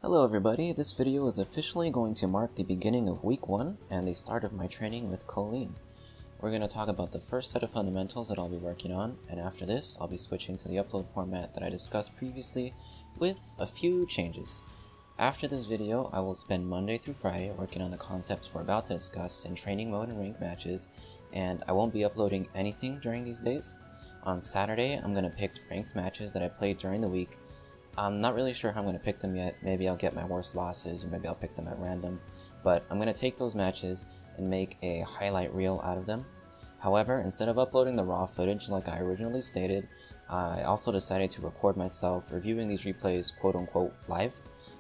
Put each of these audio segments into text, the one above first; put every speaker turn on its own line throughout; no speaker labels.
Hello everybody, this video is officially going to mark the beginning of week 1 and the start of my training with Colleen. We're going to talk about the first set of fundamentals that I'll be working on, and after this I'll be switching to the upload format that I discussed previously with a few changes. After this video, I will spend Monday through Friday working on the concepts we're about to discuss in training mode and ranked matches, and I won't be uploading anything during these days. On Saturday, I'm going to pick ranked matches that I played during the week. I'm not really sure how I'm going to pick them yet. Maybe I'll get my worst losses, or maybe I'll pick them at random. But I'm going to take those matches and make a highlight reel out of them. However, instead of uploading the raw footage like I originally stated, I also decided to record myself reviewing these replays quote-unquote live.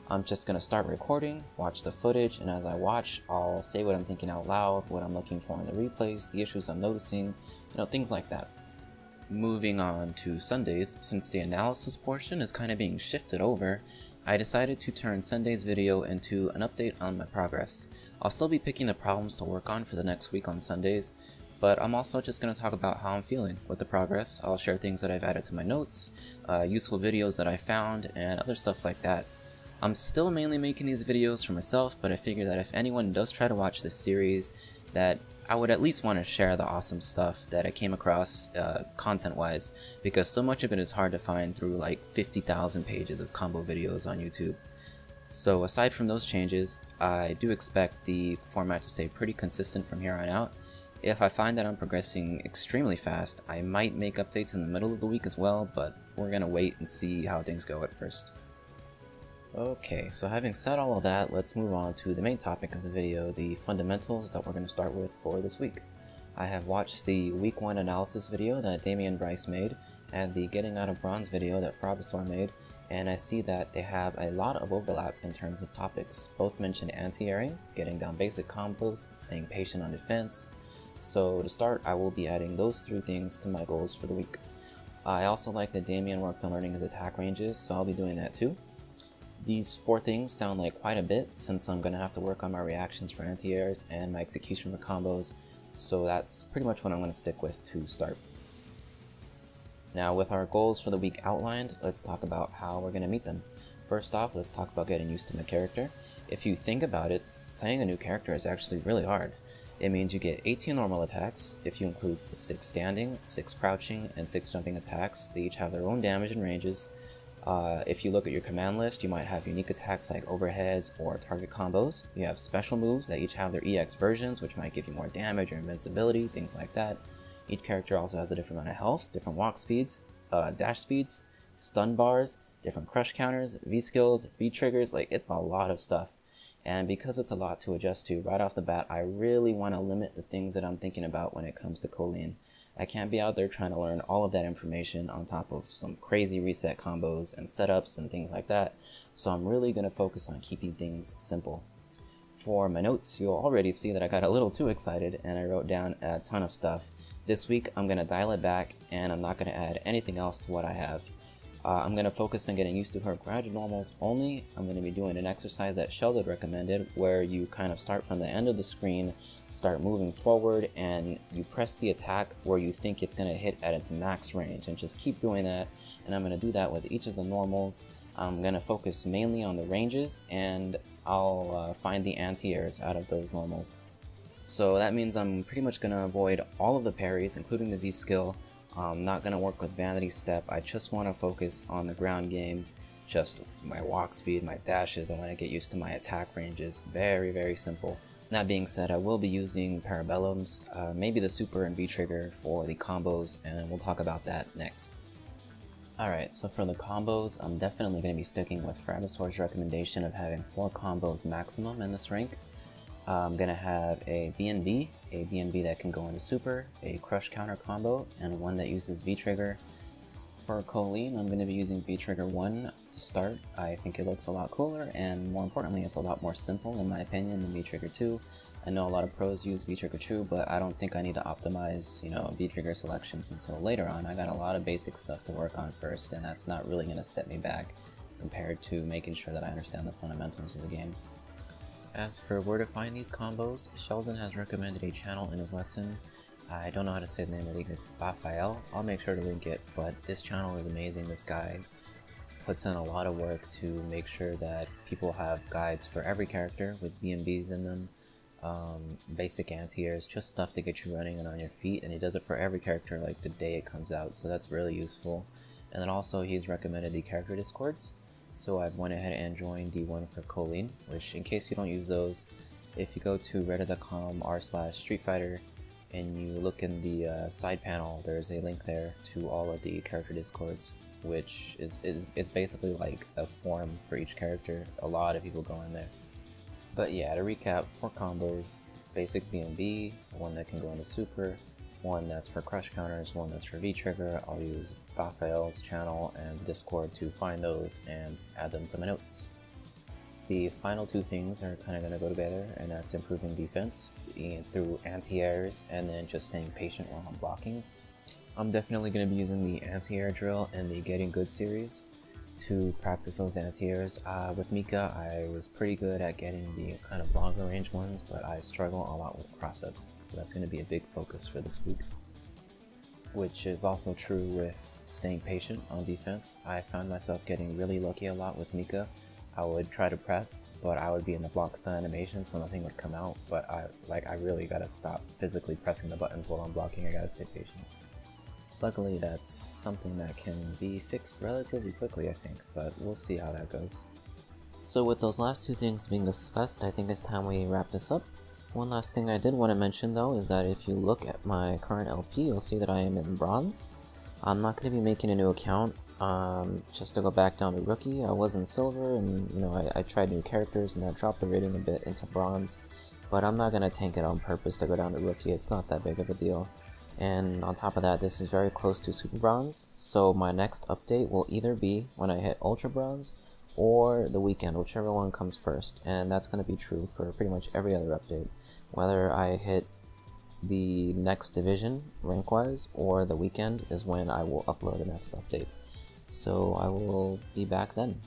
I'm just going to start recording, watch the footage, and as I watch, I'll say what I'm thinking out loud, what I'm looking for in the replays, the issues I'm noticing, things like that. Moving on to Sundays, since the analysis portion is kind of being shifted over, I decided to turn Sunday's video into an update on my progress. I'll still be picking the problems to work on for the next week on Sundays, but I'm also just going to talk about how I'm feeling with the progress. I'll share things that I've added to my notes, useful videos that I found, and other stuff like that. I'm still mainly making these videos for myself, but I figure that if anyone does try to watch this series, that I would at least want to share the awesome stuff that I came across content-wise, because so much of it is hard to find through like 50,000 pages of combo videos on YouTube. So aside from those changes, I do expect the format to stay pretty consistent from here on out. If I find that I'm progressing extremely fast, I might make updates in the middle of the week as well, but we're gonna wait and see how things go at first. Okay, so having said all of that, let's move on to the main topic of the video, the fundamentals that we're going to start with for this week. I have watched the week 1 analysis video that Damian Bryce made, and the Getting Out of Bronze video that Frobisor made, and I see that they have a lot of overlap in terms of topics. Both mention anti-airing, getting down basic combos, staying patient on defense. So to start, I will be adding those 3 things to my goals for the week. I also like that Damian worked on learning his attack ranges, so I'll be doing that too. These 4 things sound like quite a bit, since I'm going to have to work on my reactions for anti-airs and my execution for combos, so that's pretty much what I'm going to stick with to start. Now, with our goals for the week outlined, let's talk about how we're going to meet them. First off, let's talk about getting used to my character. If you think about it, playing a new character is actually really hard. It means you get 18 normal attacks, if you include the 6 standing, 6 crouching, and 6 jumping attacks. They each have their own damage and ranges. If you look at your command list, you might have unique attacks like overheads or target combos. You have special moves that each have their EX versions, which might give you more damage or invincibility, things like that. Each character also has a different amount of health, different walk speeds, dash speeds, stun bars, different crush counters, V-skills, V-triggers, it's a lot of stuff. And because it's a lot to adjust to right off the bat, I really want to limit the things that I'm thinking about when it comes to Colleen. I can't be out there trying to learn all of that information on top of some crazy reset combos and setups and things like that, so I'm really going to focus on keeping things simple. For my notes, you'll already see that I got a little too excited and I wrote down a ton of stuff. This week I'm going to dial it back and I'm not going to add anything else to what I have. I'm going to focus on getting used to her grounded normals only. I'm going to be doing an exercise that Sheldon recommended where you kind of start from the end of the screen, start moving forward, and you press the attack where you think it's going to hit at its max range, and just keep doing that. And I'm going to do that with each of the normals. I'm going to focus mainly on the ranges, and I'll find the anti-airs out of those normals. So that means I'm pretty much going to avoid all of the parries, including the V-skill. I'm not going to work with Vanity Step. I just want to focus on the ground game, just my walk speed, my dashes. I want to get used to my attack ranges. Very, very simple. That being said, I will be using Parabellums, maybe the Super and V-Trigger for the combos, and we'll talk about that next. Alright, so for the combos, I'm definitely going to be sticking with Frabisor's recommendation of having 4 combos maximum in this rank. I'm going to have a BNB that can go into Super, a Crush Counter combo, and one that uses V-Trigger. For Colleen, I'm going to be using V-Trigger 1 to start. I think it looks a lot cooler, and more importantly, it's a lot more simple in my opinion than V-Trigger 2. I know a lot of pros use V-Trigger 2, but I don't think I need to optimize, V-Trigger selections until later on. I got a lot of basic stuff to work on first, and that's not really going to set me back compared to making sure that I understand the fundamentals of the game. As for where to find these combos, Sheldon has recommended a channel in his lesson. I don't know how to say the name of it, it's Raphael. I'll make sure to link it, but this channel is amazing. This guy puts in a lot of work to make sure that people have guides for every character with BMBs in them, basic anti-airs, just stuff to get you running and on your feet, and he does it for every character like the day it comes out, so that's really useful. And then also he's recommended the character discords, so I've went ahead and joined the one for Colleen, which in case you don't use those, if you go to reddit.com/streetfighter and you look in the side panel, there's a link there to all of the character discords, which is basically like a forum for each character. A lot of people go in there. But yeah, to recap, 4 combos: basic BMB, one that can go into super, one that's for crush counters, one that's for V-trigger. I'll use Raphael's channel and Discord to find those and add them to my notes. The final 2 things are kind of going to go together, and that's improving defense through anti-airs and then just staying patient while I'm blocking. I'm definitely going to be using the anti-air drill and the Getting Good series to practice those anti-airs. With Mika, I was pretty good at getting the kind of longer range ones, but I struggle a lot with cross-ups, so that's going to be a big focus for this week. Which is also true with staying patient on defense. I found myself getting really lucky a lot with Mika. I would try to press, but I would be in the block stun animation, so nothing would come out, but I really gotta stop physically pressing the buttons while I'm blocking. I gotta stay patient. Luckily, that's something that can be fixed relatively quickly, I think, but we'll see how that goes. So with those last 2 things being discussed, I think it's time we wrap this up. One last thing I did want to mention though is that if you look at my current LP, you'll see that I am in bronze. I'm not going to be making a new account just to go back down to rookie. I was in silver, and you know, I tried new characters and I dropped the rating a bit into bronze, but I'm not going to tank it on purpose to go down to rookie. It's not that big of a deal. And on top of that, this is very close to super bronze, so my next update will either be when I hit ultra bronze or the weekend, whichever one comes first, and that's going to be true for pretty much every other update, whether I hit the next division rank wise or the weekend is when I will upload the next update. So I will be back then.